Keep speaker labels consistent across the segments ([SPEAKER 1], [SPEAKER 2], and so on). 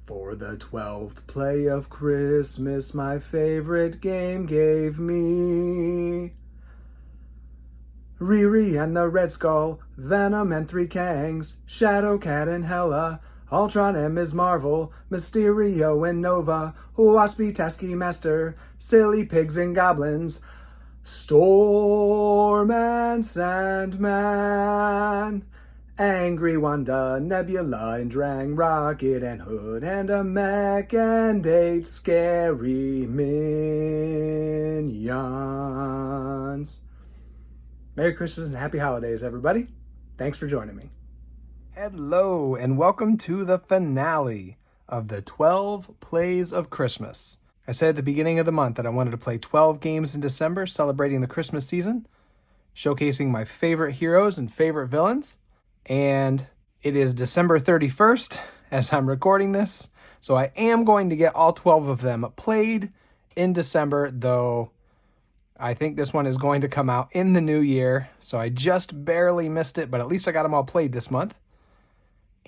[SPEAKER 1] For the 12th play of Christmas, my favorite game gave me Riri and the Red Skull, Venom and 3 Kangs, Shadowcat and Hela, Ultron and Ms. Marvel, Mysterio and Nova, Waspy, Taskmaster, Silly Pigs and Goblins, Storm and Sandman, Angry Wanda, Nebula and Drang, Rocket and Hood, and a mech and 8 scary minions. Merry Christmas and Happy Holidays, everybody. Thanks for joining me. Hello, and welcome to the finale of the 12 Plays of Christmas. I said at the beginning of the month that I wanted to play 12 games in December, celebrating the Christmas season, showcasing my favorite heroes and favorite villains. And it is December 31st as I'm recording this, so I am going to get all 12 of them played in December, though I think this one is going to come out in the new year, so I just barely missed it, but at least I got them all played this month.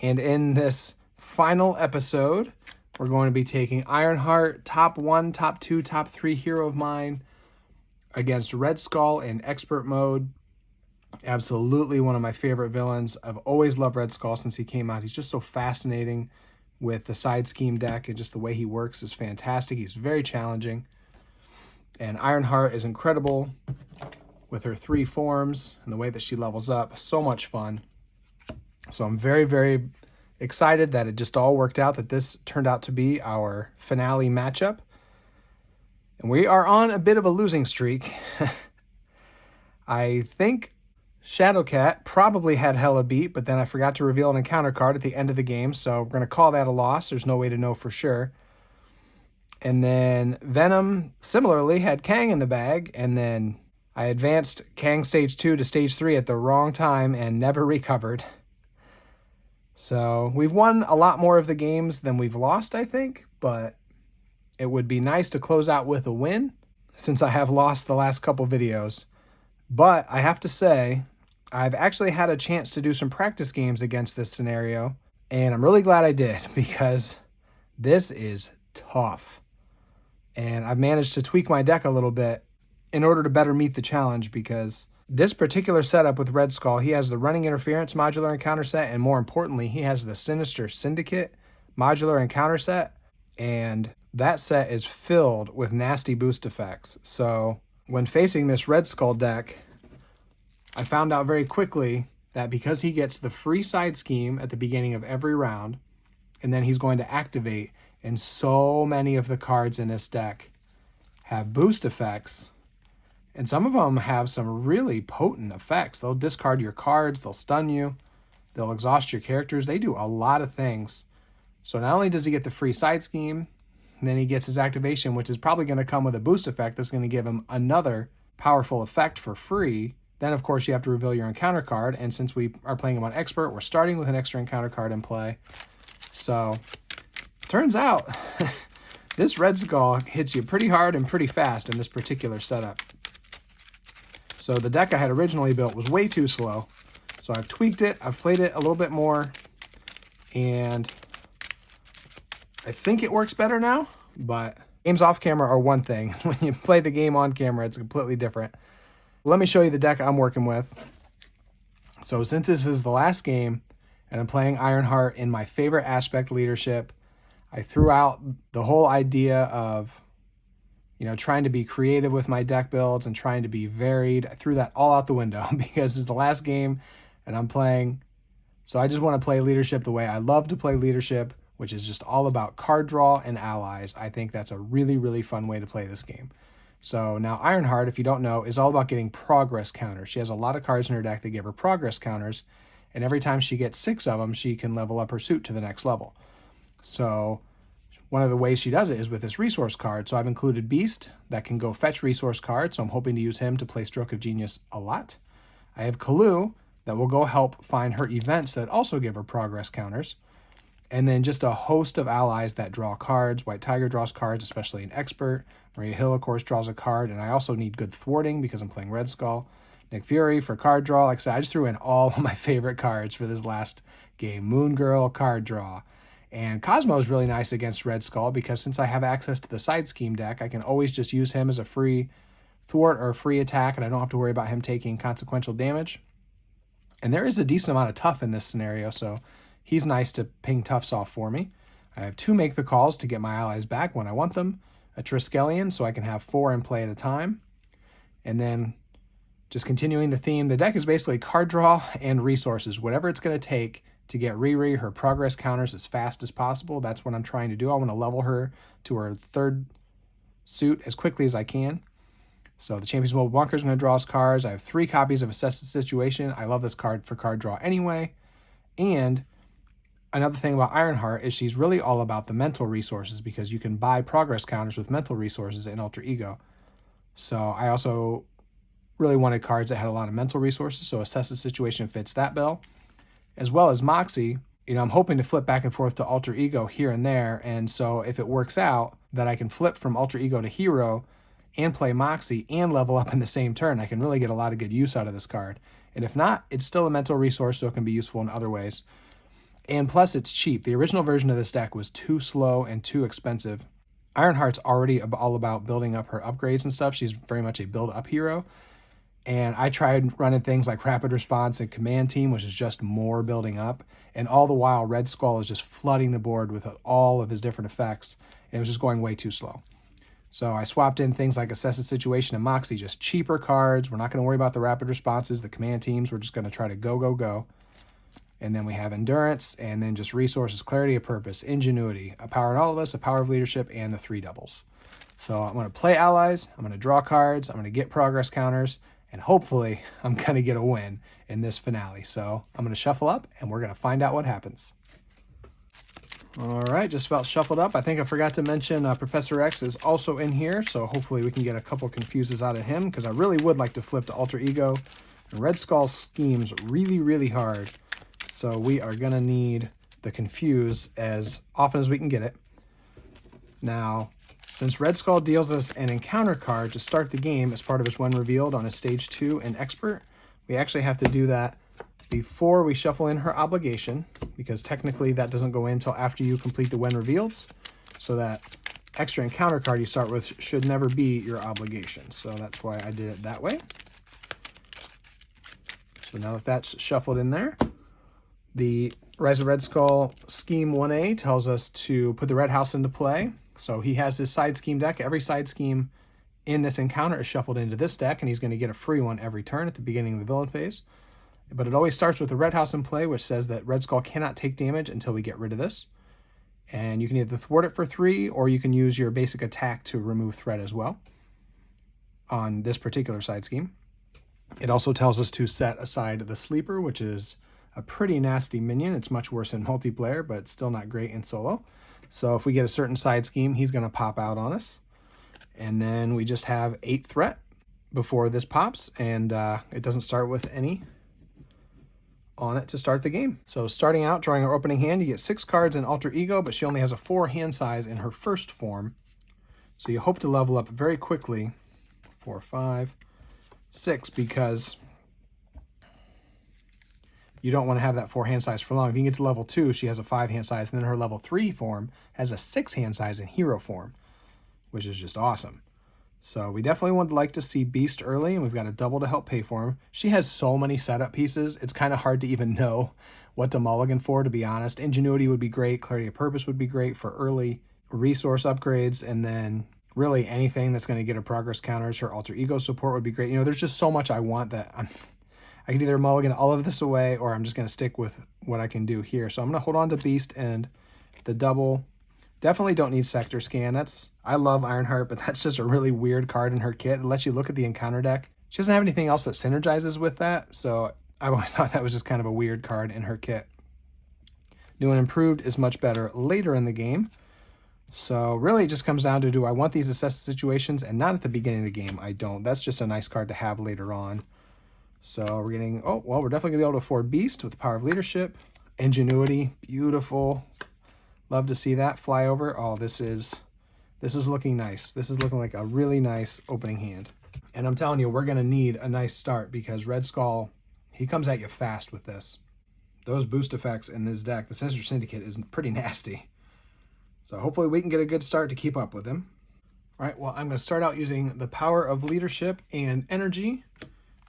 [SPEAKER 1] And in this final episode, we're going to be taking Ironheart, top 1, top 2, top 3 hero of mine, against Red Skull in expert mode. Absolutely one of my favorite villains. I've always loved Red Skull since he came out. He's just so fascinating with the side scheme deck, and just the way he works is fantastic. He's very challenging. And Ironheart is incredible with her 3 forms and the way that she levels up. So much fun. So I'm very, very excited that it just all worked out, that this turned out to be our finale matchup. And we are on a bit of a losing streak. I think Shadowcat probably had Hela beat, but then I forgot to reveal an encounter card at the end of the game, so we're going to call that a loss. There's no way to know for sure. And then Venom, similarly, had Kang in the bag, and then I advanced Kang Stage 2 to Stage 3 at the wrong time and never recovered. So we've won a lot more of the games than we've lost, I think, but it would be nice to close out with a win since I have lost the last couple videos. But I have to say, I've actually had a chance to do some practice games against this scenario, and I'm really glad I did, because this is tough. And I've managed to tweak my deck a little bit in order to better meet the challenge, because this particular setup with Red Skull, he has the Running Interference modular encounter set, and more importantly, he has the Sinister Syndicate modular encounter set, and that set is filled with nasty boost effects. So when facing this Red Skull deck, I found out very quickly that because he gets the free side scheme at the beginning of every round, and then he's going to activate, and so many of the cards in this deck have boost effects, and some of them have some really potent effects. They'll discard your cards, they'll stun you, they'll exhaust your characters. They do a lot of things. So not only does he get the free side scheme, and then he gets his activation, which is probably going to come with a boost effect that's going to give him another powerful effect for free. Then, of course, you have to reveal your encounter card, and since we are playing him on Expert, we're starting with an extra encounter card in play. So, turns out, this Red Skull hits you pretty hard and pretty fast in this particular setup. So the deck I had originally built was way too slow, so I've tweaked it, I've played it a little bit more, and I think it works better now, but games off camera are one thing. When you play the game on camera, it's completely different. Let me show you the deck I'm working with. So since this is the last game, and I'm playing Ironheart in my favorite aspect, leadership, I threw out the whole idea of, trying to be creative with my deck builds and trying to be varied. I threw that all out the window because it's the last game and I'm playing. So I just want to play leadership the way I love to play leadership, which is just all about card draw and allies. I think that's a really, really fun way to play this game. So now Ironheart, if you don't know, is all about getting progress counters. She has a lot of cards in her deck that give her progress counters, and every time she gets 6 of them, she can level up her suit to the next level. So one of the ways she does it is with this resource card. So I've included Beast that can go fetch resource cards, so I'm hoping to use him to play Stroke of Genius a lot. I have Kalu that will go help find her events that also give her progress counters. And then just a host of allies that draw cards. White Tiger draws cards, especially in Expert. Maria Hill, of course, draws a card. And I also need good thwarting because I'm playing Red Skull. Nick Fury for card draw. Like I said, I just threw in all of my favorite cards for this last game. Moon Girl, card draw. And Cosmo is really nice against Red Skull because since I have access to the side scheme deck, I can always just use him as a free thwart or a free attack, and I don't have to worry about him taking consequential damage. And there is a decent amount of tough in this scenario, so he's nice to ping toughs off for me. I have 2 make the calls to get my allies back when I want them, a Triskelion so I can have 4 in play at a time, and then just continuing the theme. The deck is basically card draw and resources, whatever it's going to take to get Riri her progress counters as fast as possible. That's what I'm trying to do. I want to level her to her 3rd suit as quickly as I can. So the Champion's Mobile Bunker is going to draw us cards. I have 3 copies of Assess the Situation. I love this card for card draw anyway. And another thing about Ironheart is she's really all about the mental resources because you can buy progress counters with mental resources in Alter Ego. So I also really wanted cards that had a lot of mental resources, so Assess the Situation fits that bill. As well as Moxie, I'm hoping to flip back and forth to Alter Ego here and there, and so if it works out that I can flip from Alter Ego to Hero and play Moxie and level up in the same turn, I can really get a lot of good use out of this card. And if not, it's still a mental resource, so it can be useful in other ways. And plus, it's cheap. The original version of this deck was too slow and too expensive. Ironheart's already all about building up her upgrades and stuff. She's very much a build-up hero. And I tried running things like Rapid Response and Command Team, which is just more building up. And all the while, Red Skull is just flooding the board with all of his different effects. And it was just going way too slow. So I swapped in things like Assess the Situation and Moxie, just cheaper cards. We're not going to worry about the Rapid Responses, the Command Teams. We're just going to try to go, go, go. And then we have Endurance, and then just Resources, Clarity of Purpose, Ingenuity, a Power in All of Us, a Power of Leadership, and the 3 doubles. So I'm going to play allies. I'm going to draw cards. I'm going to get progress counters. And hopefully I'm going to get a win in this finale. So I'm going to shuffle up and we're going to find out what happens. All right, just about shuffled up. I think I forgot to mention Professor X is also in here. So hopefully we can get a couple confuses out of him because I really would like to flip to Alter Ego. And Red Skull schemes really, really hard. So we are going to need the confuse as often as we can get it. Now, since Red Skull deals us an encounter card to start the game as part of his when revealed on his stage 2 and expert, we actually have to do that before we shuffle in her obligation, because technically that doesn't go in until after you complete the when reveals. So that extra encounter card you start with should never be your obligation. So that's why I did it that way. So now that that's shuffled in there, the Rise of Red Skull Scheme 1A tells us to put the Red House into play. So he has his side scheme deck. Every side scheme in this encounter is shuffled into this deck, and he's going to get a free one every turn at the beginning of the villain phase. But it always starts with the Red House in play, which says that Red Skull cannot take damage until we get rid of this. And you can either thwart it for 3, or you can use your basic attack to remove threat as well on this particular side scheme. It also tells us to set aside the Sleeper, which is a pretty nasty minion. It's much worse in multiplayer, but still not great in solo. So if we get a certain side scheme, he's going to pop out on us. And then we just have 8 threat before this pops, and it doesn't start with any on it to start the game. So starting out, drawing our opening hand, you get 6 cards in Alter Ego, but she only has a 4 hand size in her first form. So you hope to level up very quickly, 4, 5, 6, because you don't want to have that 4 hand size for long. If you can get to level 2, she has a 5 hand size, and then her level 3 form has a 6 hand size in hero form, which is just awesome. So we definitely would like to see Beast early, and we've got a double to help pay for him. She has so many setup pieces, it's kind of hard to even know what to mulligan for, to be honest. Ingenuity would be great, Clarity of Purpose would be great for early resource upgrades, and then really anything that's going to get her progress counters. Her Alter Ego support would be great. There's just so much I want that I can either mulligan all of this away, or I'm just going to stick with what I can do here. So I'm going to hold on to Beast and the double. Definitely don't need Sector Scan. I love Ironheart, but that's just a really weird card in her kit. It lets you look at the encounter deck. She doesn't have anything else that synergizes with that, so I've always thought that was just kind of a weird card in her kit. New and Improved is much better later in the game. So really it just comes down to, do I want these Assess the Situations? And not at the beginning of the game, I don't. That's just a nice card to have later on. So we're getting, we're definitely going to be able to afford Beast with the Power of Leadership. Ingenuity, beautiful. Love to see that fly over. Oh, this is looking nice. This is looking like a really nice opening hand. And I'm telling you, we're going to need a nice start because Red Skull, he comes at you fast with this. those boost effects in this deck, the Sinister Syndicate, is pretty nasty. So hopefully we can get a good start to keep up with him. All right, well, I'm going to start out using the Power of Leadership and Energy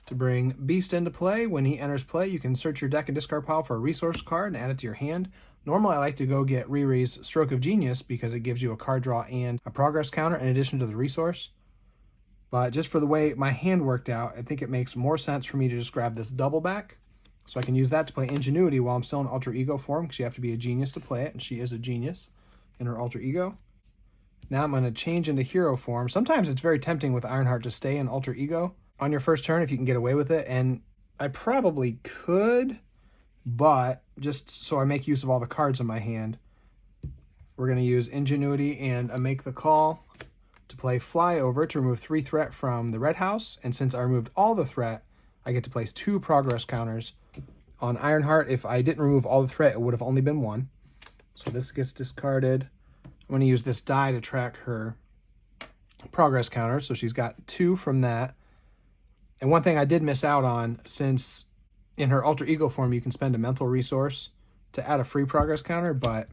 [SPEAKER 1] to bring Beast into play. When he enters play, you can search your deck and discard pile for a resource card and add it to your hand. Normally, I like to go get Riri's Stroke of Genius because it gives you a card draw and a progress counter in addition to the resource. But just for the way my hand worked out, I think it makes more sense for me to just grab this double back. So I can use that to play Ingenuity while I'm still in Alter Ego form, because you have to be a genius to play it, and she is a genius in her Alter Ego. Now I'm going to change into hero form. Sometimes it's very tempting with Ironheart to stay in Alter Ego on your first turn if you can get away with it, and I probably could, but just so I make use of all the cards in my hand, we're going to use Ingenuity and a Make the Call to play Flyover to remove 3 threat from the red house, and since I removed all the threat, I get to place 2 progress counters on Ironheart. If I didn't remove all the threat, it would have only been 1. So this gets discarded. I'm going to use this die to track her progress counter, so she's got 2 from that. And one thing I did miss out on, since in her Alter Ego form you can spend a mental resource to add a free progress counter, but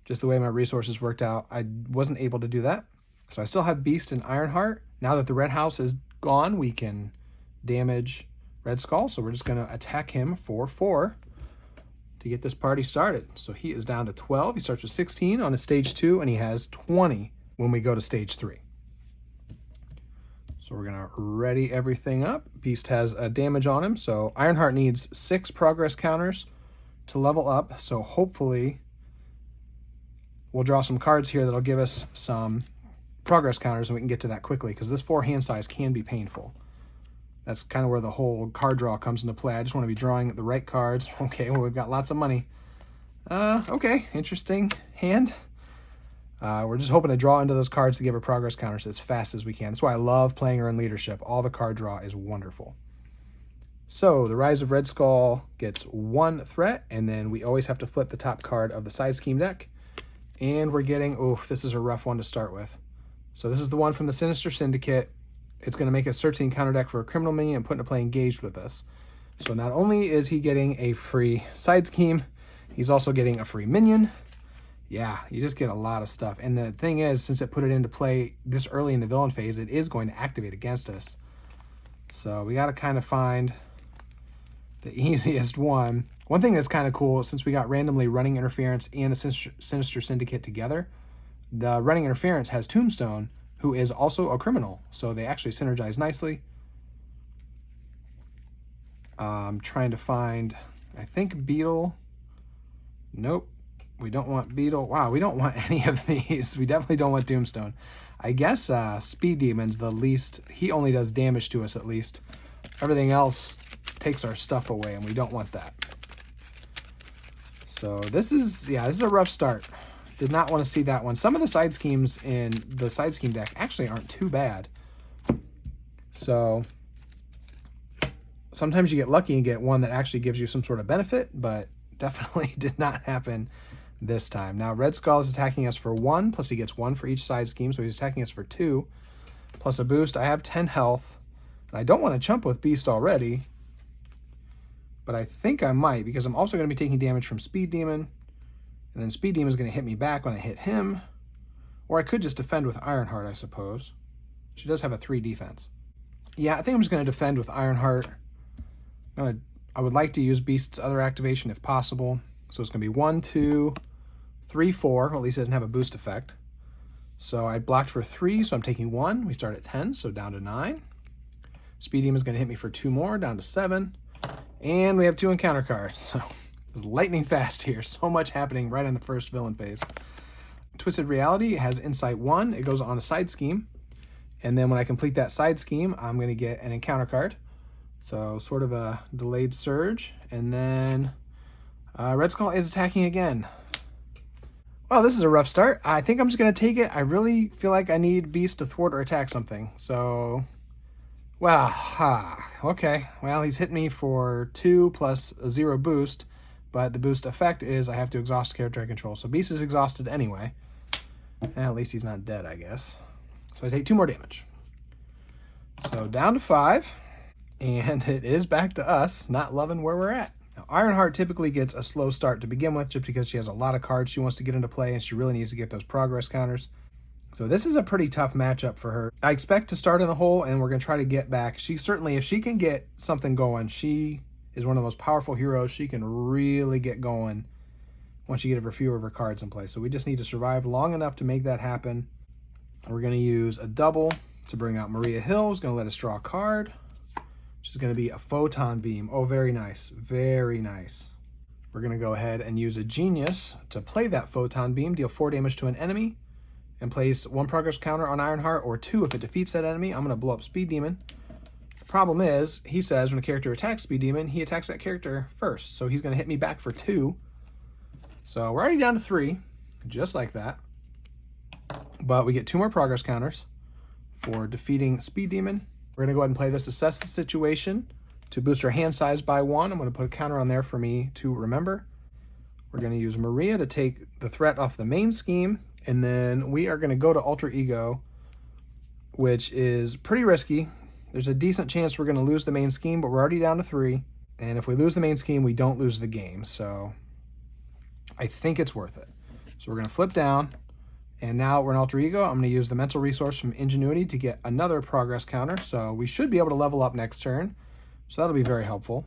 [SPEAKER 1] just the way my resources worked out, I wasn't able to do that. So I still have Beast and Ironheart. Now that the red house is gone, we can damage Red Skull, so we're just going to attack him for 4 to get this party started. So he is down to 12. He starts with 16 on his stage 2, and he has 20 when we go to stage 3. So we're going to ready everything up. Beast has a damage on him, so Ironheart needs 6 progress counters to level up, so hopefully we'll draw some cards here that'll give us some progress counters, and we can get to that quickly, because this 4 hand size can be painful. That's kind of where the whole card draw comes into play. I just want to be drawing the right cards. Okay, well, we've got lots of money. Okay, interesting hand. We're just hoping to draw into those cards to give her progress counters as fast as we can. That's why I love playing her in leadership. All the card draw is wonderful. So the Rise of Red Skull gets 1 threat, and then we always have to flip the top card of the side scheme deck. And we're getting, oof, this is a rough one to start with. So this is the one from the Sinister Syndicate. It's going to make a search scene counter deck for a criminal minion and put into play engaged with us. So not only is he getting a free side scheme, he's also getting a free minion. Yeah, you just get a lot of stuff. And the thing is, since it put it into play this early in the villain phase, it is going to activate against us. So we got to kind of find the easiest one. One thing that's kind of cool, since we got randomly Running Interference and the Sinister Syndicate together, the Running Interference has Tombstone, who is also a criminal, so they actually synergize nicely. I'm trying to find, I think Beetle. Nope, we don't want Beetle. Wow, we don't want any of these. We definitely don't want Tombstone. I guess Speed Demon's the least. He only does damage to us at least. Everything else takes our stuff away, and we don't want that. So this is, yeah, this is a rough start. Did not want to see that one. Some of the side schemes in the side scheme deck actually aren't too bad. So sometimes you get lucky and get one that actually gives you some sort of benefit, but definitely did not happen this time. Now Red Skull is attacking us for 1, plus he gets 1 for each side scheme, so he's attacking us for 2, plus a boost. I have 10 health, and I don't want to chump with Beast already, but I think I might, because I'm also going to be taking damage from Speed Demon. And then Speed Demon is going to hit me back when I hit him. Or I could just defend with Ironheart, I suppose. She does have a 3 defense. Yeah, I think I'm just going to defend with Ironheart. I would like to use Beast's other activation if possible. So it's going to be 1, 2, 3, 4. Well, at least it doesn't have a boost effect. So I blocked for 3, so I'm taking 1. We start at 10, so down to 9. Speed Demon is going to hit me for 2 more, down to 7. And we have 2 encounter cards. So it's lightning fast here. So much happening right on the first villain phase. Twisted Reality has Insight 1. It goes on a side scheme. And then when I complete that side scheme, I'm going to get an encounter card. So sort of a delayed surge. And then Red Skull is attacking again. Well, this is a rough start. I think I'm just going to take it. I really feel like I need Beast to thwart or attack something. So, well, okay. Well, he's hit me for 2 plus a 0 boost. But the boost effect is I have to exhaust character I control. So Beast is exhausted anyway. At least he's not dead, I guess. So I take 2 more damage. So down to 5. And it is back to us, not loving where we're at. Now, Ironheart typically gets a slow start to begin with just because she has a lot of cards she wants to get into play and she really needs to get those progress counters. So this is a pretty tough matchup for her. I expect to start in the hole and we're going to try to get back. She certainly, if she can get something going, she is one of the most powerful heroes. She can really get going once you get a few of her cards in play. So we just need to survive long enough to make that happen. We're going to use a double to bring out Maria Hill. Is going to let us draw a card, which is going to be a photon beam. Oh, very nice. Very nice. We're going to go ahead and use a genius to play that photon beam, deal 4 damage to an enemy, and place 1 progress counter on Ironheart, or 2 if it defeats that enemy. I'm going to blow up Speed Demon. The problem is, he says when a character attacks Speed Demon, he attacks that character first. So he's going to hit me back for 2. So we're already down to 3, just like that. But we get 2 more progress counters for defeating Speed Demon. We're going to go ahead and play this Assess the Situation to boost our hand size by 1. I'm going to put a counter on there for me to remember. We're going to use Maria to take the threat off the main scheme. And then we are going to go to Alter Ego, which is pretty risky. There's a decent chance we're going to lose the main scheme, but we're already down to 3. And if we lose the main scheme, we don't lose the game. So I think it's worth it. So we're going to flip down. And now we're in Alter Ego. I'm going to use the mental resource from Ingenuity to get another progress counter. So we should be able to level up next turn. So that'll be very helpful.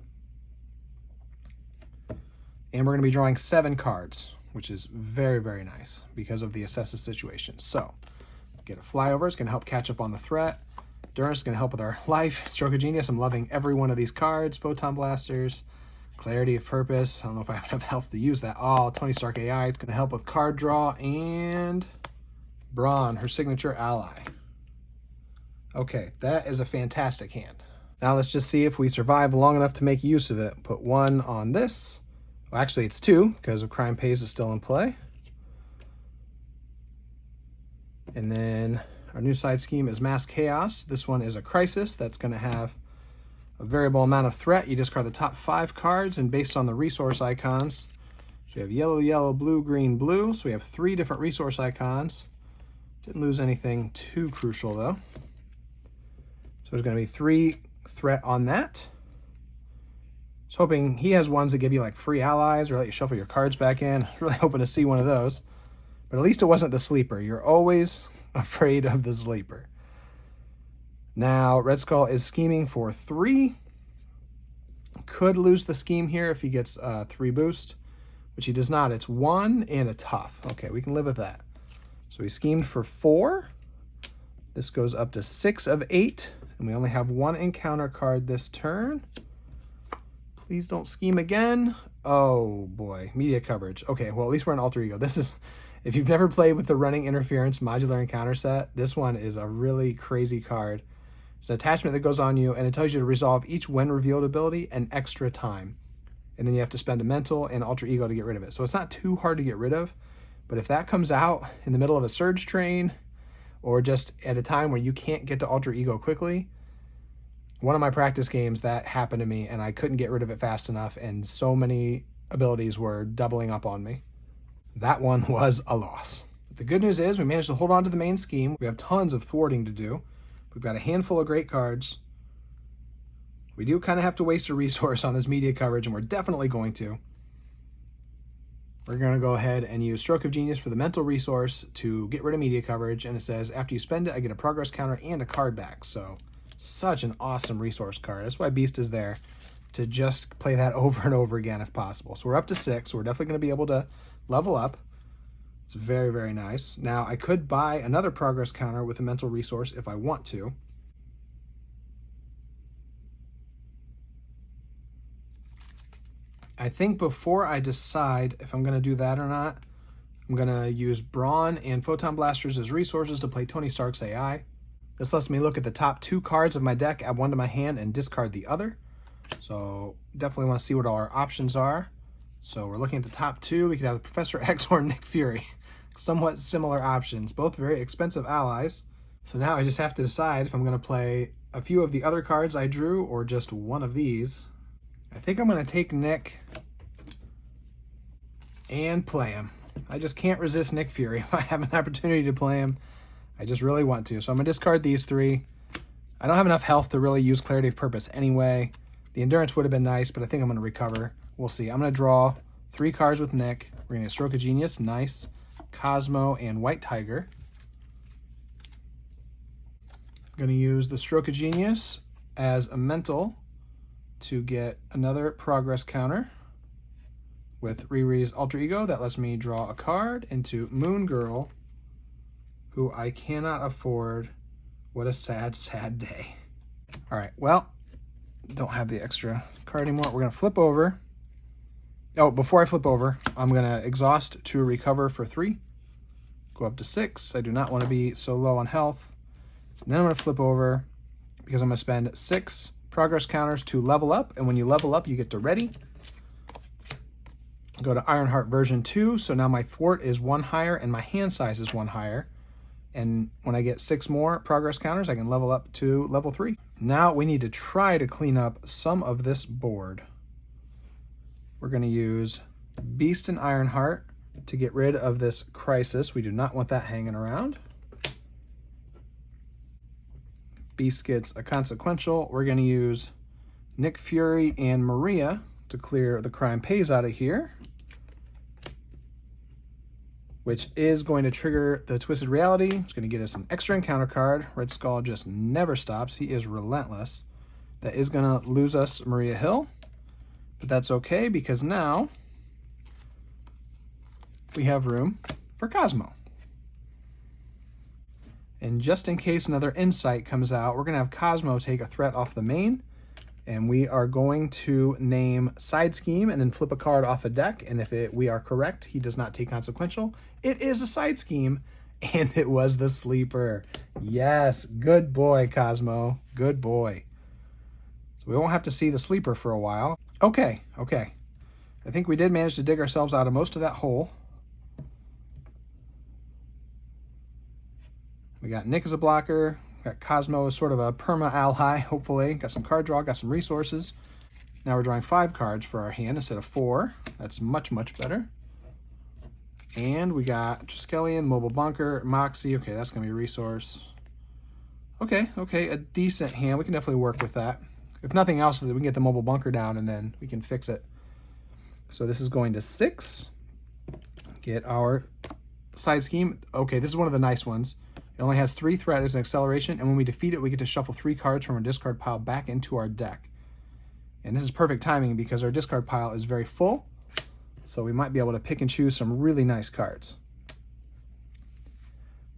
[SPEAKER 1] And we're going to be drawing 7 cards, which is very, very nice because of the Assess the Situation. So get a flyover. It's going to help catch up on the threat. Endurance is going to help with our life. Stroke of Genius. I'm loving every one of these cards. Photon Blasters. Clarity of Purpose. I don't know if I have enough health to use that. Oh, Tony Stark AI. It's going to help with card draw. And Brawn, her signature ally. Okay, that is a fantastic hand. Now let's just see if we survive long enough to make use of it. Put 1 on this. Well, actually, it's 2 because of Crime Pays is still in play. And then our new side scheme is Mass Chaos. This one is a Crisis that's going to have a variable amount of threat. You discard the top 5 cards, and based on the resource icons, so we have yellow, yellow, blue, green, blue. So we have 3 different resource icons. Didn't lose anything too crucial, though. So there's going to be 3 threat on that. I was hoping he has ones that give you like free allies or let you shuffle your cards back in. I was really hoping to see one of those. But at least it wasn't the sleeper. You're always afraid of the sleeper. Now, Red Skull is scheming for 3. Could lose the scheme here if he gets 3 boost, which he does not. It's 1 and a tough. Okay, we can live with that. So he schemed for 4. This goes up to 6 of 8, and we only have 1 encounter card this turn. Please don't scheme again. Oh boy, media coverage. Okay, well at least we're in Alter Ego. This is, if you've never played with the Running Interference modular encounter set, this one is a really crazy card. It's an attachment that goes on you, and it tells you to resolve each when revealed ability an extra time. And then you have to spend a mental and Alter Ego to get rid of it. So it's not too hard to get rid of, but if that comes out in the middle of a surge train, or just at a time where you can't get to Alter Ego quickly, one of my practice games that happened to me and I couldn't get rid of it fast enough, and so many abilities were doubling up on me. That one was a loss. But the good news is we managed to hold on to the main scheme. We have tons of thwarting to do. We've got a handful of great cards. We do kind of have to waste a resource on this media coverage, and we're definitely going to. We're going to go ahead and use Stroke of Genius for the mental resource to get rid of media coverage, and it says after you spend it, I get a progress counter and a card back. So such an awesome resource card. That's why Beast is there, to just play that over and over again if possible. So we're up to 6, so we're definitely going to be able to level up. It's very, very nice. Now, I could buy another progress counter with a mental resource if I want to. I think before I decide if I'm going to do that or not, I'm going to use Brawn and Photon Blasters as resources to play Tony Stark's AI. This lets me look at the top 2 cards of my deck, add 1 to my hand, and discard the other. So definitely want to see what all our options are. So we're looking at the top 2. We could have Professor X or Nick Fury. Somewhat similar options, both very expensive allies. So now I just have to decide if I'm going to play a few of the other cards I drew or just one of these. I think I'm going to take Nick and play him. I just can't resist Nick Fury. If I have an opportunity to play him, I just really want to. So I'm going to discard these 3. I don't have enough health to really use Clarity of Purpose anyway. The Endurance would have been nice, but I think I'm going to recover We'll see. I'm going to draw 3 cards with Nick. We're going to get Stroke of Genius, nice, Cosmo, and White Tiger. I'm going to use the Stroke of Genius as a mental to get another progress counter with Riri's Alter Ego. That lets me draw a card into Moon Girl, who I cannot afford. What a sad, sad day. All right, well, don't have the extra card anymore. We're going to flip over. Oh, before I flip over, I'm going to exhaust to recover for 3. Go up to 6. I do not want to be so low on health. And then I'm going to flip over because I'm going to spend 6 progress counters to level up. And when you level up, you get to ready. Go to Ironheart version 2. So now my thwart is 1 higher and my hand size is 1 higher. And when I get 6 more progress counters, I can level up to level 3. Now we need to try to clean up some of this board. We're going to use Beast and Ironheart to get rid of this Crisis. We do not want that hanging around. Beast gets a consequential. We're going to use Nick Fury and Maria to clear the Crime Pays out of here, which is going to trigger the Twisted Reality. It's going to get us an extra encounter card. Red Skull just never stops. He is relentless. That is going to lose us Maria Hill, but that's okay because now we have room for Cosmo. And just in case another Insight comes out, we're going to have Cosmo take a threat off the main, and we are going to name Side Scheme and then flip a card off a deck, and if we are correct, he does not take consequential. It is a Side Scheme, and it was the sleeper. Yes, good boy, Cosmo. Good boy. So we won't have to see the sleeper for a while. Okay. I think we did manage to dig ourselves out of most of that hole. We got Nick as a blocker. Got Cosmo as sort of a perma ally, hopefully. Got some card draw, got some resources. Now we're drawing 5 cards for our hand instead of 4. That's much, much better. And we got Triskelion, Mobile Bunker, Moxie. Okay, that's going to be a resource. Okay, a decent hand. We can definitely work with that. If nothing else, we can get the Mobile Bunker down and then we can fix it. So this is going to 6. Get our Side Scheme. Okay, this is one of the nice ones. It only has 3 threat as an acceleration, and when we defeat it, we get to shuffle 3 cards from our discard pile back into our deck. And this is perfect timing because our discard pile is very full, so we might be able to pick and choose some really nice cards.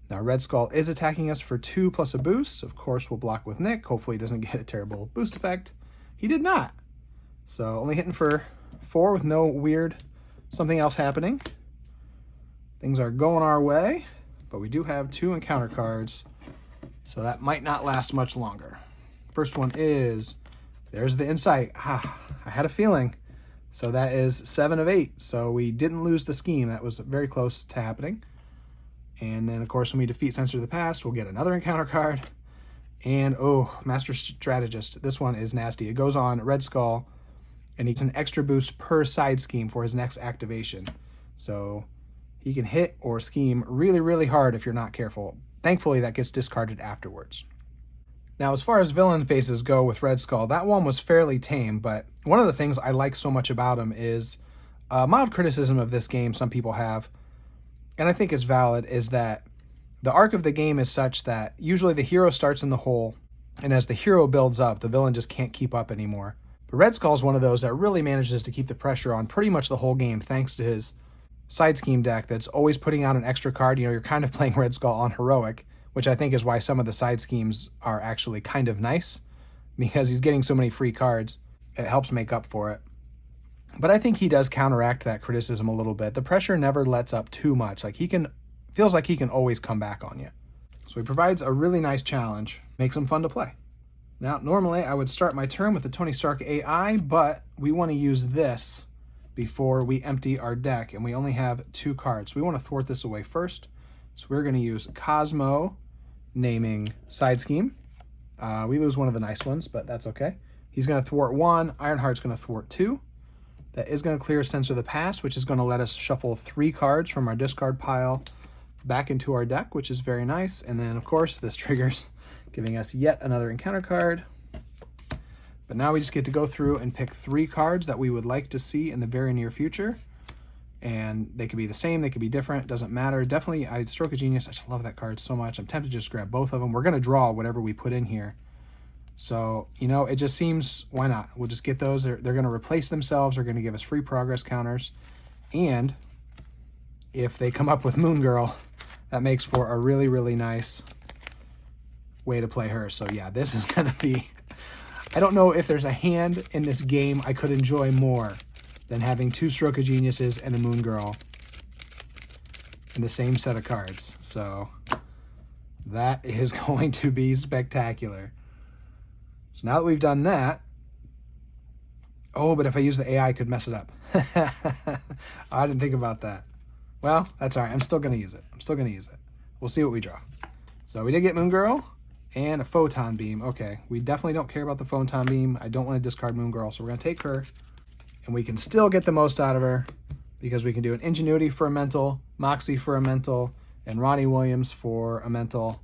[SPEAKER 1] Now, Red Skull is attacking us for 2 plus a boost. Of course, we'll block with Nick. Hopefully, he doesn't get a terrible boost effect. He did not. So, only hitting for 4 with no weird something else happening. Things are going our way. But we do have 2 encounter cards, so that might not last much longer. First one is, there's the Insight. I had a feeling. So that is 7 of 8. So we didn't lose the scheme. That was very close to happening. And then, of course, when we defeat Censor of the Past, we'll get another encounter card. And, oh, Master Strategist. This one is nasty. It goes on Red Skull, and he gets an extra boost per Side Scheme for his next activation. So he can hit or scheme really, really hard if you're not careful. Thankfully, that gets discarded afterwards. Now, as far as villain faces go with Red Skull, that one was fairly tame, but one of the things I like so much about him is a mild criticism of this game some people have, and I think it's valid, is that the arc of the game is such that usually the hero starts in the hole, and as the hero builds up, the villain just can't keep up anymore. But Red Skull is one of those that really manages to keep the pressure on pretty much the whole game thanks to his Side Scheme deck that's always putting out an extra card. You know, you're kind of playing Red Skull on Heroic, which I think is why some of the Side Schemes are actually kind of nice, because he's getting so many free cards. It helps make up for it. But I think he does counteract that criticism a little bit. The pressure never lets up too much. Like feels like he can always come back on you. So he provides a really nice challenge, makes him fun to play. Now, normally I would start my turn with the Tony Stark AI, but we want to use this before we empty our deck, and we only have 2 cards. So we want to thwart this away first. So we're going to use Cosmo, naming Side Scheme. We lose one of the nice ones, but that's okay. He's going to thwart 1. Ironheart's going to thwart 2. That is going to clear Censor of the Past, which is going to let us shuffle 3 cards from our discard pile back into our deck, which is very nice. And then, of course, this triggers, giving us yet another encounter card. But now we just get to go through and pick 3 cards that we would like to see in the very near future. And they could be the same, they could be different, doesn't matter. Definitely, Stroke of Genius, I just love that card so much. I'm tempted to just grab both of them. We're going to draw whatever we put in here. So, you know, it just seems, why not? We'll just get those. They're going to replace themselves. They're going to give us free progress counters. And if they come up with Moon Girl, that makes for a really, really nice way to play her. So yeah, this is going to be, I don't know if there's a hand in this game I could enjoy more than having 2 Stroke of Geniuses and a Moon Girl in the same set of cards. So that is going to be spectacular. So now that we've done that, oh, but if I use the AI, I could mess it up. I didn't think about that. Well, that's all right. I'm still going to use it. We'll see what we draw. So we did get Moon Girl and a Photon Beam. Okay, we definitely don't care about the Photon Beam. I don't want to discard Moon Girl, so we're going to take her. And we can still get the most out of her because we can do an Ingenuity for a mental, Moxie for a mental, and Ronnie Williams for a mental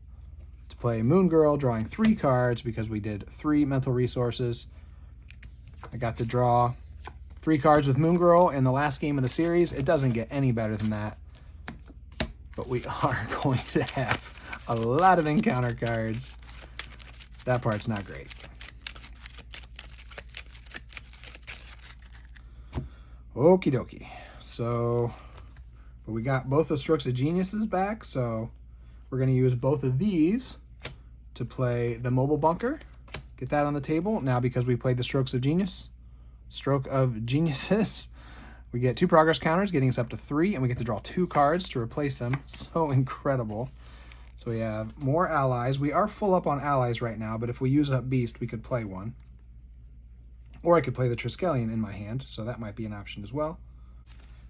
[SPEAKER 1] to play Moon Girl, drawing 3 cards because we did 3 mental resources. I got to draw 3 cards with Moon Girl in the last game of the series. It doesn't get any better than that. But we are going to have a lot of encounter cards. That part's not great. Okie dokie. So, but we got both the Strokes of Geniuses back, so we're going to use both of these to play the Mobile Bunker. Get that on the table. Now, because we played the Stroke of Geniuses, we get 2 progress counters, getting us up to 3, and we get to draw 2 cards to replace them. So incredible. So we have more allies. We are full up on allies right now, but if we use up Beast, we could play one. Or I could play the Triskelion in my hand, so that might be an option as well.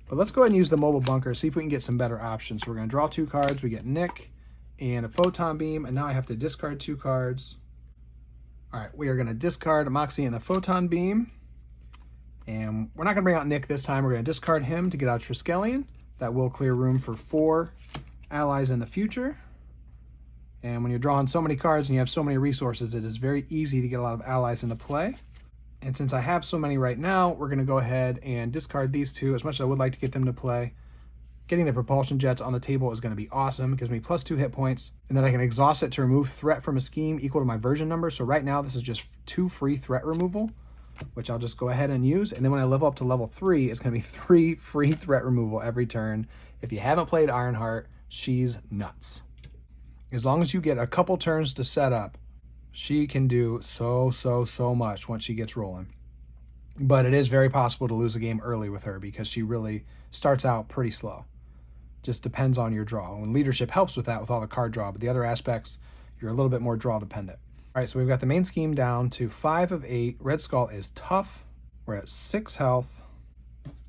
[SPEAKER 1] But let's go ahead and use the Mobile Bunker, see if we can get some better options. So we're going to draw 2 cards. We get Nick and a Photon Beam, and now I have to discard 2 cards. All right, we are going to discard a Moxie and the Photon Beam. And we're not going to bring out Nick this time. We're going to discard him to get out Triskelion. That will clear room for 4 allies in the future. And when you're drawing so many cards and you have so many resources, it is very easy to get a lot of allies into play. And since I have so many right now, we're going to go ahead and discard these 2, as much as I would like to get them to play. Getting the Propulsion Jets on the table is going to be awesome. It gives me +2 hit points, and then I can exhaust it to remove threat from a scheme equal to my version number. So right now, this is just 2 free threat removal, which I'll just go ahead and use. And then when I level up to level 3, it's going to be 3 free threat removal every turn. If you haven't played Ironheart, she's nuts. As long as you get a couple turns to set up, she can do so much once she gets rolling. But it is very possible to lose a game early with her because she really starts out pretty slow. Just depends on your draw. And leadership helps with that with all the card draw, but the other aspects, you're a little bit more draw dependent. All right, so we've got the main scheme down to 5 of 8. Red Skull is tough. We're at 6 health.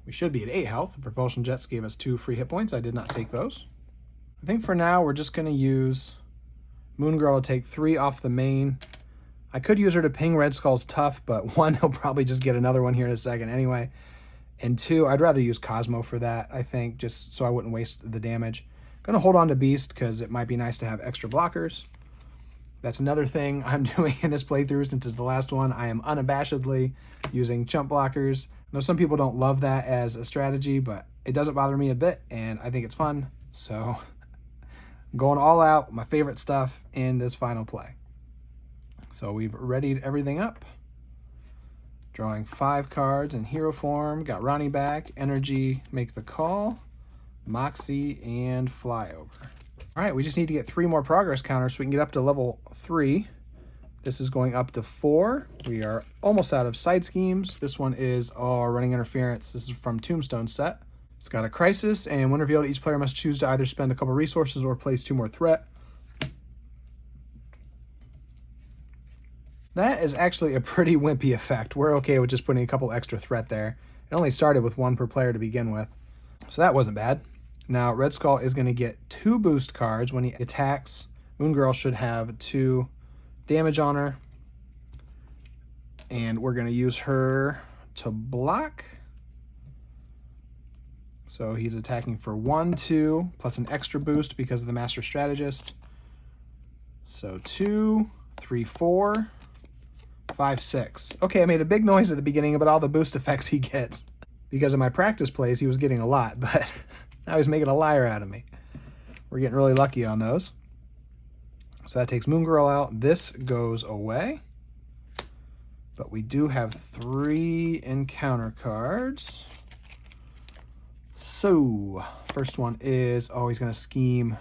[SPEAKER 1] We should be at 8 health. The Propulsion Jets gave us 2 free hit points. I did not take those. I think for now, we're just going to use Moon Girl to take 3 off the main. I could use her to ping Red Skull's tough, but 1, he'll probably just get another one here in a second anyway. And 2, I'd rather use Cosmo for that, I think, just so I wouldn't waste the damage. Going to hold on to Beast because it might be nice to have extra blockers. That's another thing I'm doing in this playthrough since it's the last one. I am unabashedly using chump blockers. I know some people don't love that as a strategy, but it doesn't bother me a bit, and I think it's fun. So I'm going all out, my favorite stuff in this final play. So we've readied everything up. Drawing 5 cards in hero form. Got Ronnie back, Energy, Make the Call, Moxie, and Flyover. All right, we just need to get 3 more progress counters so we can get up to level 3. This is going up to 4. We are almost out of side schemes. This one is Running Interference. This is from Tombstone set. It's got a Crisis, and when revealed, each player must choose to either spend a couple resources or place 2 more threat. That is actually a pretty wimpy effect. We're okay with just putting a couple extra threat there. It only started with 1 per player to begin with, so that wasn't bad. Now, Red Skull is going to get 2 boost cards when he attacks. Moon Girl should have 2 damage on her. And we're going to use her to block. So he's attacking for 1, 2, plus an extra boost because of the Master Strategist. So 2, 3, 4, 5, 6. Okay, I made a big noise at the beginning about all the boost effects he gets. Because in my practice plays, he was getting a lot, but now he's making a liar out of me. We're getting really lucky on those. So that takes Moon Girl out. This goes away. But we do have 3 encounter cards. So, first one is, oh, he's going to scheme.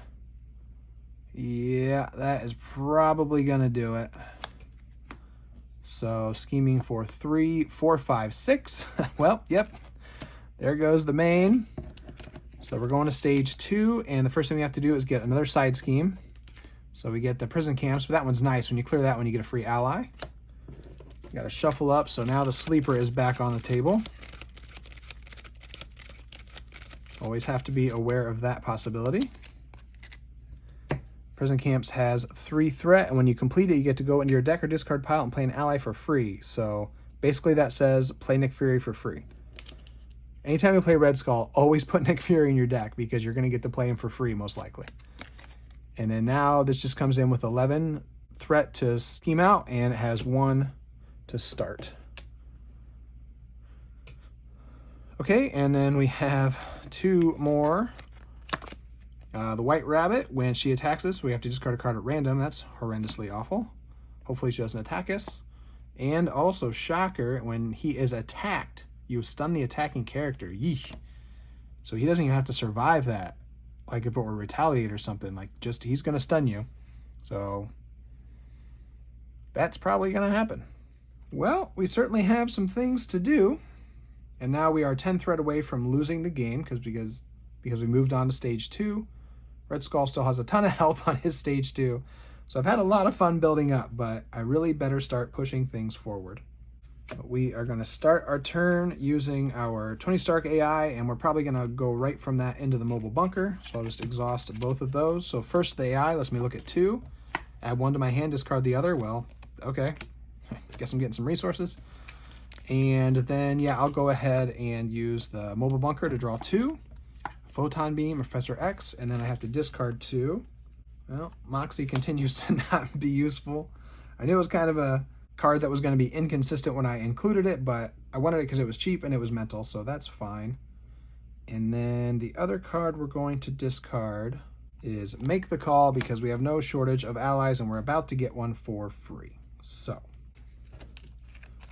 [SPEAKER 1] Yeah, that is probably going to do it. So, scheming for 3, 4, 5, 6. Well, yep. There goes the main. So we're going to stage 2, and the first thing we have to do is get another side scheme. So we get the prison camps, but that one's nice. When you clear that one, you get a free ally. You got to shuffle up, so now the sleeper is back on the table. Always have to be aware of that possibility. Prison camps has 3 threat, and when you complete it, you get to go into your deck or discard pile and play an ally for free. So basically that says play Nick Fury for free. Anytime you play Red Skull, always put Nick Fury in your deck because you're going to get to play him for free most likely. And then now this just comes in with 11 threat to scheme out, and it has 1 to start. Okay, and then we have 2 more. The White Rabbit, when she attacks us, we have to discard a card at random. That's horrendously awful. Hopefully she doesn't attack us. And also Shocker, when he is attacked, you stun the attacking character. Yeesh. So he doesn't even have to survive that. Like if it were Retaliate or something. Like just, he's going to stun you. So that's probably going to happen. Well, we certainly have some things to do. And now we are 10 threat away from losing the game because we moved on to stage 2. Red Skull still has a ton of health on his stage 2. So I've had a lot of fun building up, but I really better start pushing things forward. We are going to start our turn using our Tony Stark AI, and we're probably going to go right from that into the mobile bunker. So I'll just exhaust both of those. So first the AI lets me look at 2. Add 1 to my hand, discard the other. Well, okay. Guess I'm getting some resources. And then, yeah, I'll go ahead and use the mobile bunker to draw 2. Photon Beam, Professor X, and then I have to discard 2. Well, Moxie continues to not be useful. I knew it was kind of a card that was going to be inconsistent when I included it, but I wanted it because it was cheap and it was mental, so that's fine. And then the other card we're going to discard is Make the Call, because we have no shortage of allies and we're about to get one for free. So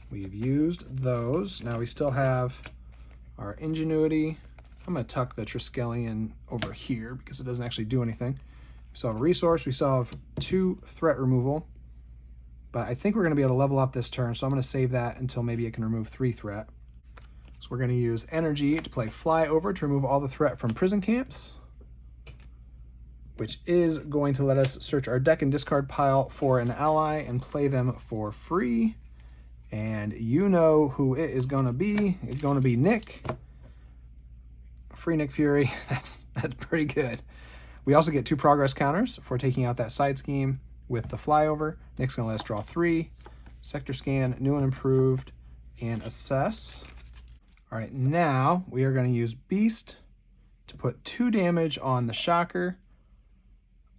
[SPEAKER 1] we've used those. Now we still have our Ingenuity. I'm going to tuck the Triskelion over here because it doesn't actually do anything. We still have a resource. We still have 2 threat removal. But I think we're going to be able to level up this turn, so I'm going to save that until maybe it can remove 3 threat. So we're going to use Energy to play Fly Over to remove all the threat from prison camps, which is going to let us search our deck and discard pile for an ally and play them for free. And you know who it is going to be. It's going to be Nick. Free Nick Fury. That's pretty good. We also get 2 progress counters for taking out that side scheme with the flyover. Nick's going to let us draw 3. Sector Scan, New and Improved, and Assess. All right, now we are going to use Beast to put 2 damage on the Shocker.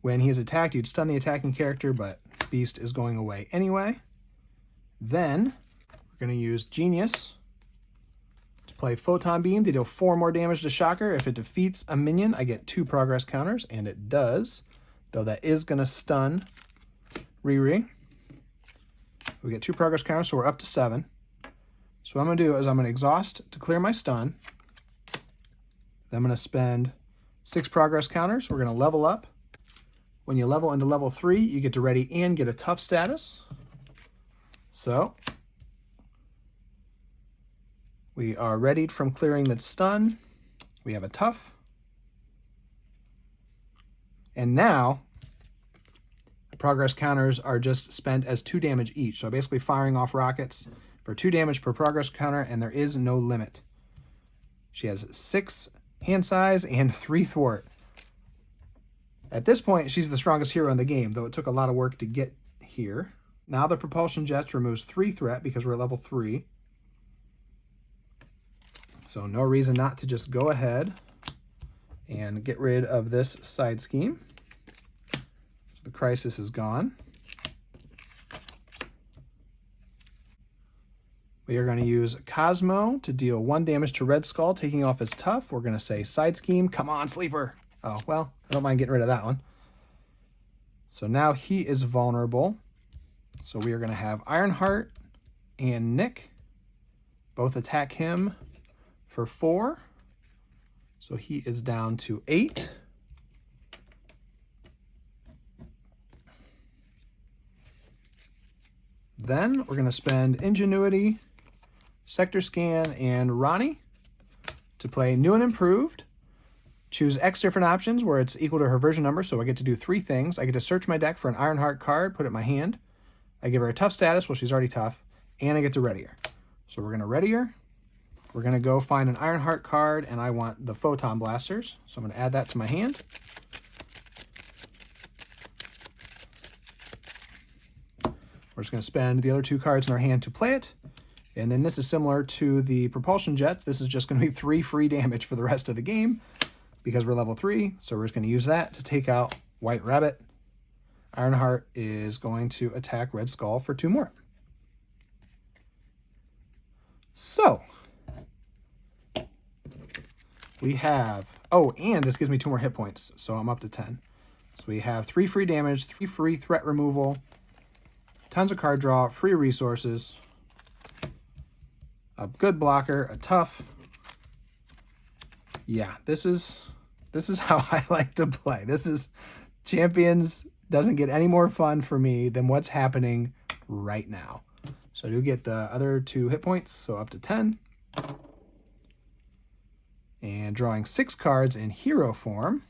[SPEAKER 1] When he is attacked, you'd stun the attacking character, but Beast is going away anyway. Then we're going to use Genius to play Photon Beam to deal 4 more damage to Shocker. If it defeats a minion, I get 2 progress counters, and it does, though that is going to stun Riri. We get 2 progress counters, so we're up to 7. So what I'm going to do is I'm going to exhaust to clear my stun. Then I'm going to spend 6 progress counters. We're going to level up. When you level into level 3, you get to ready and get a tough status. So we are readied from clearing the stun. We have a tough. And now progress counters are just spent as 2 damage each. So basically firing off rockets for 2 damage per progress counter, and there is no limit. She has 6 hand size and 3 thwart. At this point, she's the strongest hero in the game, though it took a lot of work to get here. Now the Propulsion Jets removes 3 threat because we're at level 3. So no reason not to just go ahead and get rid of this side scheme. The Crisis is gone. We are going to use Cosmo to deal 1 damage to Red Skull, taking off his tough. We're going to say Side Scheme. Come on, Sleeper. Oh, well, I don't mind getting rid of that one. So now he is vulnerable. So we are going to have Ironheart and Nick both attack him for 4. So he is down to 8. Then we're going to spend Ingenuity, Sector Scan, and Ronnie to play New and Improved. Choose X different options where it's equal to her version number, so I get to do 3 things. I get to search my deck for an Ironheart card, put it in my hand. I give her a tough status, well, she's already tough, and I get to ready her. So we're going to ready her. We're going to go find an Ironheart card, and I want the Photon Blasters, so I'm going to add that to my hand. We're just going to spend the other 2 cards in our hand to play it. And then this is similar to the Propulsion Jets. This is just going to be 3 free damage for the rest of the game because we're level 3. So we're just going to use that to take out White Rabbit. Ironheart is going to attack Red Skull for 2 more. So we have, oh, and this gives me 2 more hit points. So I'm up to 10. So we have 3 free damage, 3 free threat removal, tons of card draw, free resources, a good blocker, a tough. Yeah, this is how I like to play. This is Champions doesn't get any more fun for me than what's happening right now. So I do get the other 2 hit points, so up to 10. And drawing 6 cards in hero form.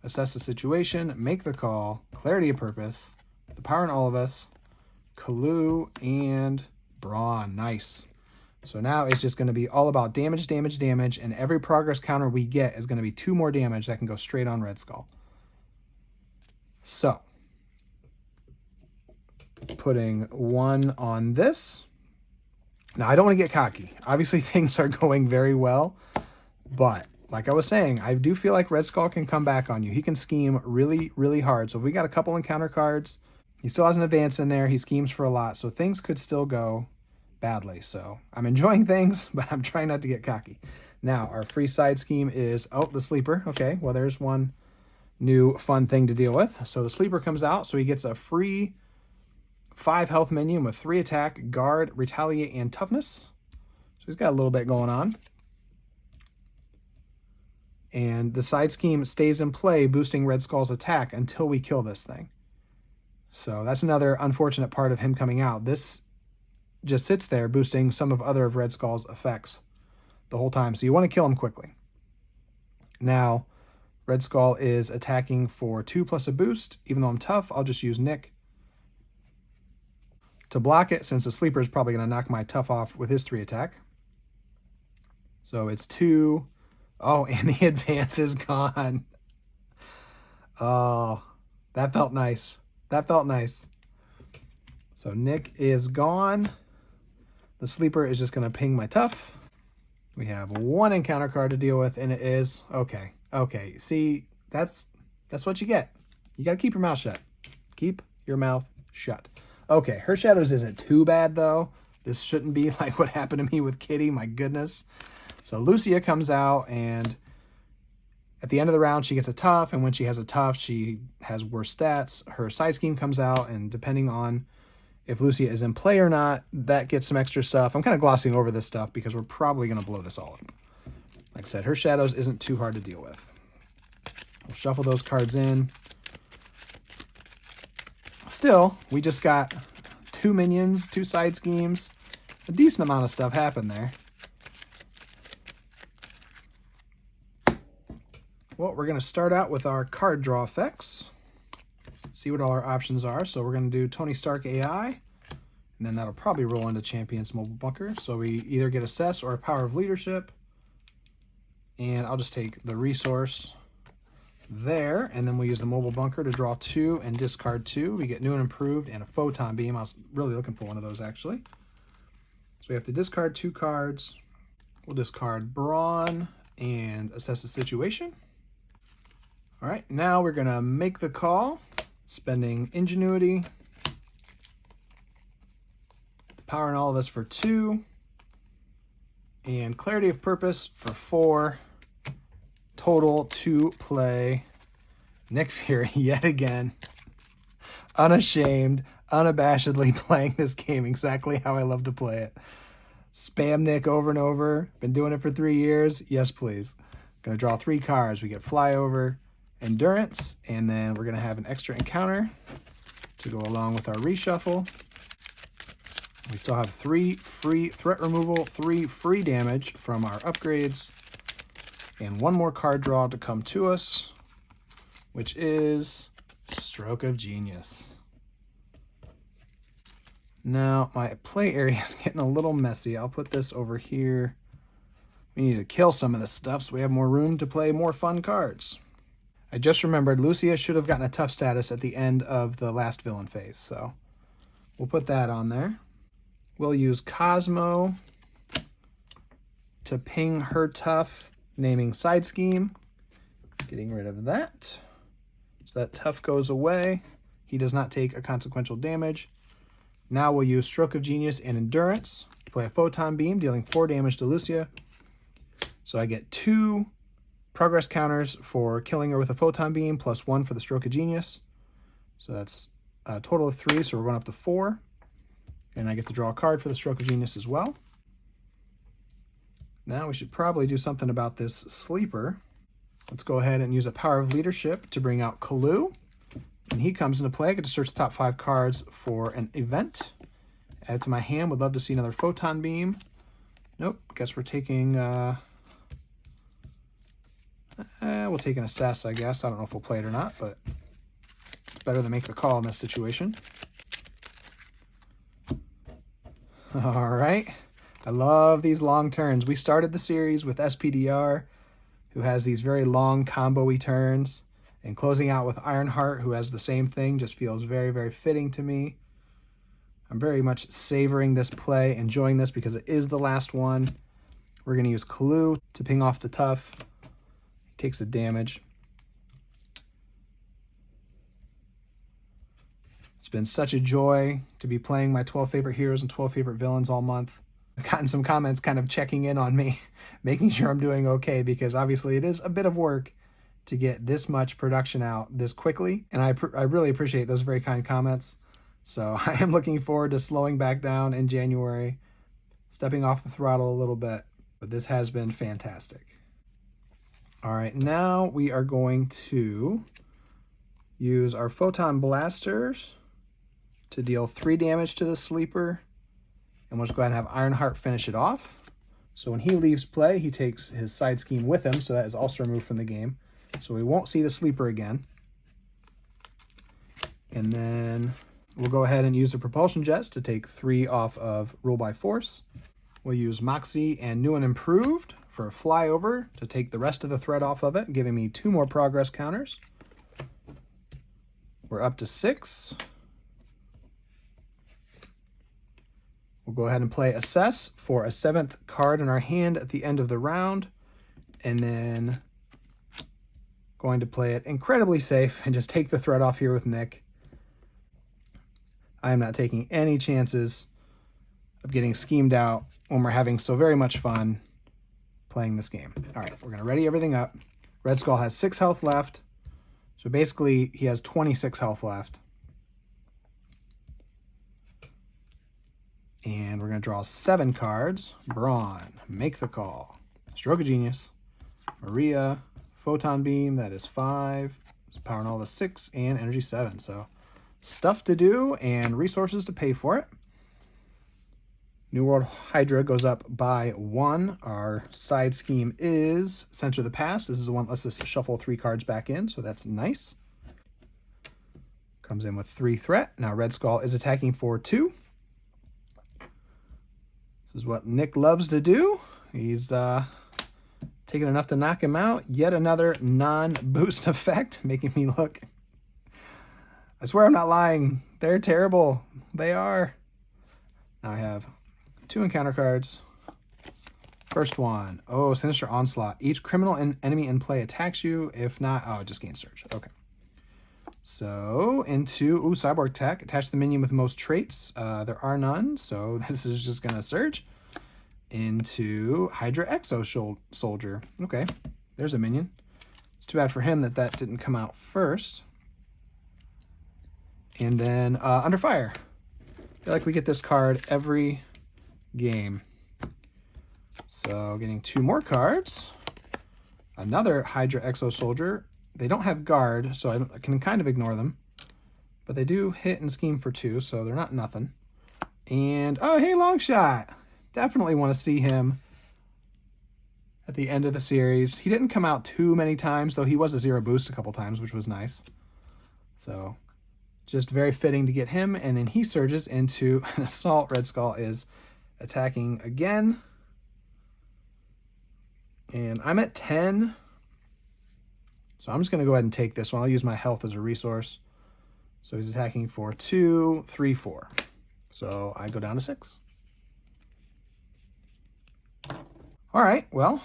[SPEAKER 1] Assess the situation, make the call, clarity of purpose, the power in all of us, Kalu, and Brawn. Nice. So now it's just going to be all about damage, damage, damage, and every progress counter we get is going to be 2 more damage that can go straight on Red Skull. So, putting 1 on this. Now, I don't want to get cocky. Obviously, things are going very well, but like I was saying, I do feel like Red Skull can come back on you. He can scheme really, really hard. So if we got a couple encounter cards, he still has an advance in there. He schemes for a lot, so things could still go badly. So I'm enjoying things, but I'm trying not to get cocky. Now, our free side scheme is, oh, the Sleeper. Okay, well, there's one new fun thing to deal with. So the Sleeper comes out, so he gets a free 5 health minion with 3 attack, guard, retaliate, and toughness. So he's got a little bit going on. And the side scheme stays in play, boosting Red Skull's attack until we kill this thing. So that's another unfortunate part of him coming out. This just sits there, boosting some of other of Red Skull's effects the whole time. So you want to kill him quickly. Now, Red Skull is attacking for 2 plus a boost. Even though I'm tough, I'll just use Nick to block it, since the Sleeper is probably going to knock my tough off with his 3 attack. So it's 2... Oh, and the advance is gone. Oh, that felt nice. That felt nice. So Nick is gone. The Sleeper is just going to ping my tough. We have 1 encounter card to deal with, and it is... Okay, okay. See, that's what you get. You got to keep your mouth shut. Keep your mouth shut. Okay, her shadows isn't too bad, though. This shouldn't be like what happened to me with Kitty. My goodness. So Lucia comes out, and at the end of the round, she gets a tough, and when she has a tough, she has worse stats. Her side scheme comes out, and depending on if Lucia is in play or not, that gets some extra stuff. I'm kind of glossing over this stuff because we're probably going to blow this all up. Like I said, her shadows isn't too hard to deal with. We'll shuffle those cards in. Still, we just got 2 minions, 2 side schemes. A decent amount of stuff happened there. Well, we're going to start out with our card draw effects. See what all our options are. So we're going to do Tony Stark AI, and then that'll probably roll into Champion's Mobile Bunker. So we either get Assess or Power of Leadership. And I'll just take the resource there, and then we'll use the Mobile Bunker to draw 2 and discard 2. We get New and Improved and a Photon Beam. I was really looking for one of those, actually. So we have to discard 2 cards. We'll discard Brawn and Assess the Situation. All right, now we're going to make the call, spending Ingenuity, Power and All of Us for 2. And Clarity of Purpose for 4. Total to play. Nick Fury yet again. Unashamed, unabashedly playing this game exactly how I love to play it. Spam Nick over and over. Been doing it for 3 years. Yes, please. Going to draw 3 cards. We get Flyover, Endurance, and then we're going to have an extra encounter to go along with our reshuffle. We still have 3 free threat removal, 3 free damage from our upgrades, and 1 more card draw to come to us, which is Stroke of Genius. Now, my play area is getting a little messy. I'll put this over here. We need to kill some of this stuff so we have more room to play more fun cards. I just remembered Lucia should have gotten a tough status at the end of the last villain phase, so we'll put that on there. We'll use Cosmo to ping her tough, naming Side Scheme. Getting rid of that. So that tough goes away. He does not take a consequential damage. Now we'll use Stroke of Genius and Endurance to play a Photon Beam, dealing 4 damage to Lucia. So I get 2 progress counters for killing her with a Photon Beam, plus 1 for the Stroke of Genius. So that's a total of 3, so we're going up to 4. And I get to draw a card for the Stroke of Genius as well. Now we should probably do something about this sleeper. Let's go ahead and use a Power of Leadership to bring out Kalu. When he comes into play, I get to search the top 5 cards for an event. Add to my hand. Would love to see another Photon Beam. Nope. Guess we're taking... we'll take an Assess, I guess. I don't know if we'll play it or not, but it's better than make the call in this situation. All right. I love these long turns. We started the series with SPDR, who has these very long combo-y turns. And closing out with Ironheart, who has the same thing, just feels very, very fitting to me. I'm very much savoring this play, enjoying this because it is the last one. We're going to use Kalu to ping off the tough. Takes the damage. It's been such a joy to be playing my 12 favorite heroes and 12 favorite villains all month. I've gotten some comments kind of checking in on me, making sure I'm doing okay, because obviously it is a bit of work to get this much production out this quickly. And I really appreciate those very kind comments. So I am looking forward to slowing back down in January, stepping off the throttle a little bit, but this has been fantastic. All right, now we are going to use our Photon Blasters to deal 3 damage to the sleeper. And we'll just go ahead and have Ironheart finish it off. So when he leaves play, he takes his Side Scheme with him, so that is also removed from the game. So we won't see the sleeper again. And then we'll go ahead and use the Propulsion Jets to take 3 off of Rule by Force. We'll use Moxie and New and Improved for a Flyover to take the rest of the threat off of it, giving me 2 more progress counters. We're up to 6. We'll go ahead and play Assess for a 7th card in our hand at the end of the round. And then going to play it incredibly safe and just take the threat off here with Nick. I am not taking any chances of getting schemed out when we're having so very much fun playing this game. All right, we're going to ready everything up. Red Skull has 6 health left. So basically, he has 26 health left. And we're going to draw 7 cards. Brawn, Make the Call, Stroke of Genius, Maria, Photon Beam, that is 5. Power and All the 6, and Energy 7. So stuff to do and resources to pay for it. New World Hydra goes up by 1. Our Side Scheme is Center of the Past. This is the one that lets us shuffle 3 cards back in, so that's nice. Comes in with 3 threat. Now Red Skull is attacking for 2. This is what Nick loves to do. He's taking enough to knock him out. Yet another non-boost effect, making me look. I swear I'm not lying. They're terrible. They are. Now I have 2 encounter cards. First one. Oh, Sinister Onslaught. Each criminal enemy in play attacks you. If not, oh, it just gains surge. Okay. So into, Cyborg Tech. Attach the minion with most traits. There are none, so this is just going to surge. Into Hydra Exo Soldier. Okay, there's a minion. It's too bad for him that didn't come out first. And then Under Fire. I feel like we get this card every game. So getting 2 more cards. Another Hydra Exo Soldier. They don't have guard, so I can kind of ignore them. But they do hit and scheme for 2, so they're not nothing. And, oh, hey, Longshot. Definitely want to see him at the end of the series. He didn't come out too many times, though he was a 0 boost a couple times, which was nice. So just very fitting to get him. And then he surges into an Assault. Red Skull is attacking again. And I'm at 10. So I'm just going to go ahead and take this one. I'll use my health as a resource. So he's attacking for 2, 3, 4. So I go down to 6. All right, well,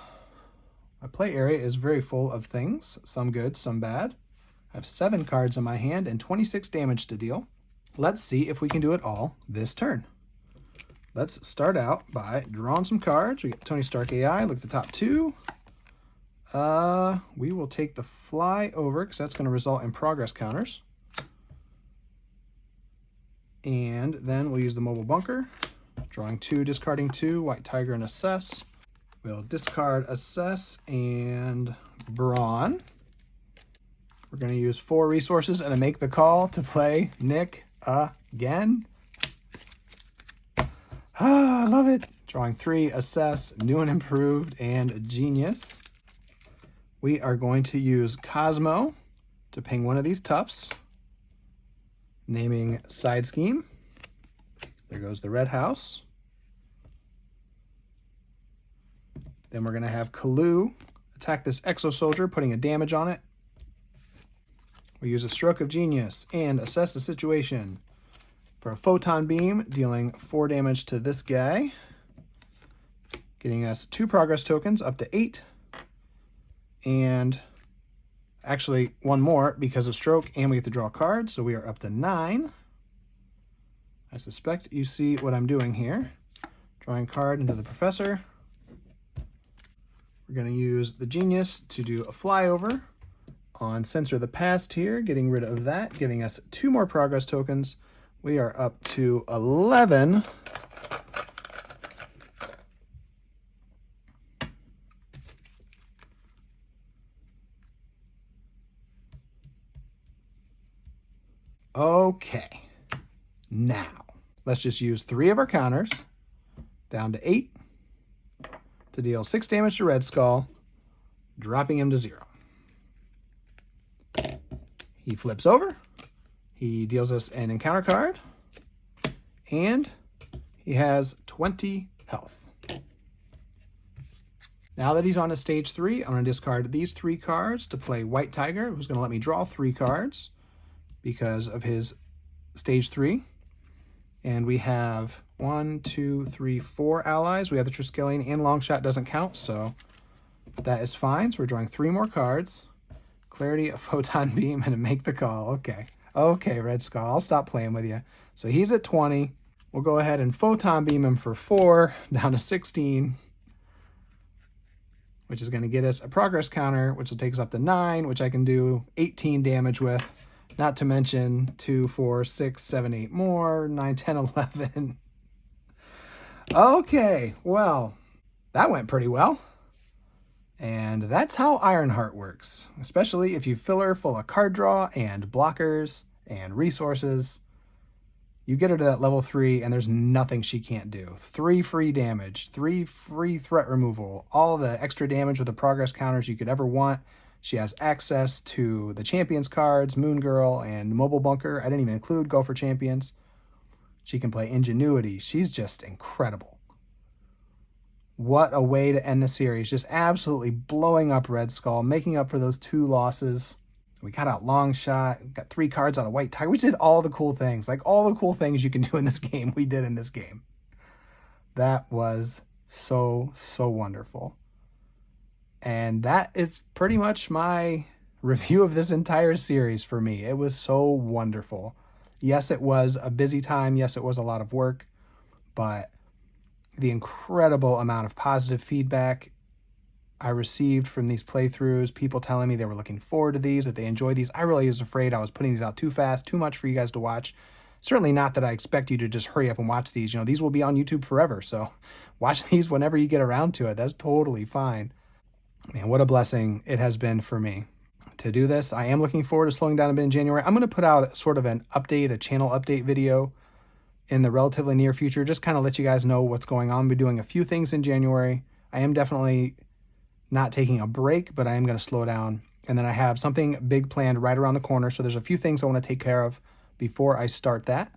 [SPEAKER 1] my play area is very full of things. Some good, some bad. I have 7 cards in my hand and 26 damage to deal. Let's see if we can do it all this turn. Let's start out by drawing some cards. We get Tony Stark AI, look at the top 2. We will take the fly over because that's going to result in progress counters. And then we'll use the mobile bunker. Drawing 2, discarding 2, White Tiger and Assess. We'll discard Assess and Brawn. We're going to use 4 resources and make the call to play Nick again. I love it. Drawing 3, Assess, New and Improved, and Genius. We are going to use Cosmo to ping one of these toughs. Naming Side Scheme. There goes the red house. Then we're going to have Kalu attack this Exo Soldier, putting a damage on it. We use a Stroke of Genius and assess the situation for a Photon Beam, dealing 4 damage to this guy, getting us 2 progress tokens up to 8. And actually 1 more because of Stroke, and we get to draw a card, so we are up to 9. I suspect you see what I'm doing here. Drawing card into the Professor. We're going to use the Genius to do a flyover on Censor the Past here, getting rid of that, giving us 2 more progress tokens. We are up to 11. Okay, now let's just use 3 of our counters down to 8 to deal 6 damage to Red Skull, dropping him to 0. He flips over, he deals us an encounter card, and he has 20 health. Now that he's on to stage 3, I'm going to discard these 3 cards to play White Tiger, who's going to let me draw 3 cards because of his stage 3. And we have 1, 2, 3, 4 allies. We have the Triskelion, and Longshot doesn't count, so that is fine. So we're drawing 3 more cards. Clarity, a Photon Beam, and a Make the Call. Okay. Okay, Red Skull, I'll stop playing with you. So he's at 20. We'll go ahead and Photon Beam him for 4, down to 16, which is going to get us a progress counter, which will take us up to 9, which I can do 18 damage with. Not to mention 2, 4, 6, 7, 8 more, 9, 10, 11. Okay, well, that went pretty well. And that's how Ironheart works, especially if you fill her full of card draw and blockers and resources. You get her to that level 3 and there's nothing she can't do. 3 free damage, 3 free threat removal, all the extra damage with the progress counters you could ever want. She has access to the Champions cards, Moon Girl, and Mobile Bunker. I didn't even include Go for Champions. She can play Ingenuity. She's just incredible. What a way to end the series. Just absolutely blowing up Red Skull, making up for those 2 losses. We got out Longshot, got 3 cards out of White Tiger. We did all the cool things. Like all the cool things you can do in this game, we did in this game. That was so, so wonderful. And that is pretty much my review of this entire series for me. It was so wonderful. Yes, it was a busy time. Yes, it was a lot of work, but the incredible amount of positive feedback I received from these playthroughs, people telling me they were looking forward to these, that they enjoyed these. I really was afraid I was putting these out too fast, too much for you guys to watch. Certainly not that I expect you to just hurry up and watch these. You know, these will be on YouTube forever, so watch these whenever you get around to it. That's totally fine. Man, what a blessing it has been for me to do this. I am looking forward to slowing down a bit in January. I'm going to put out sort of an update, a channel update video in the relatively near future, just kind of let you guys know what's going on. I'll be doing a few things in January. I am definitely not taking a break, but I am going to slow down. And then I have something big planned right around the corner. So there's a few things I want to take care of before I start that.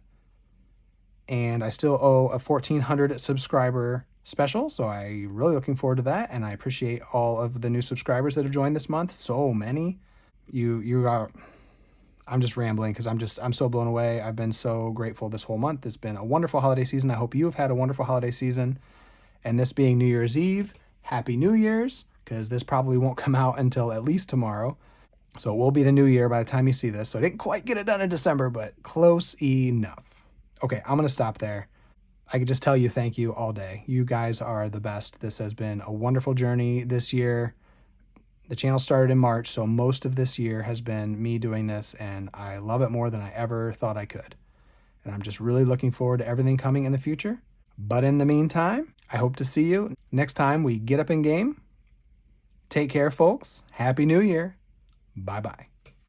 [SPEAKER 1] And I still owe a 1,400 subscriber special. So I'm really looking forward to that. And I appreciate all of the new subscribers that have joined this month. So many. You are, I'm just rambling because I'm so blown away. I've been so grateful this whole month. It's been a wonderful holiday season. I hope you have had a wonderful holiday season. And this being New Year's Eve, Happy New Year's, because this probably won't come out until at least tomorrow. So it will be the new year by the time you see this. So I didn't quite get it done in December, but close enough. Okay, I'm going to stop there. I could just tell you thank you all day. You guys are the best. This has been a wonderful journey this year. The channel started in March, so most of this year has been me doing this, and I love it more than I ever thought I could. And I'm just really looking forward to everything coming in the future. But in the meantime, I hope to see you next time we get up in game. Take care, folks. Happy New Year. Bye-bye.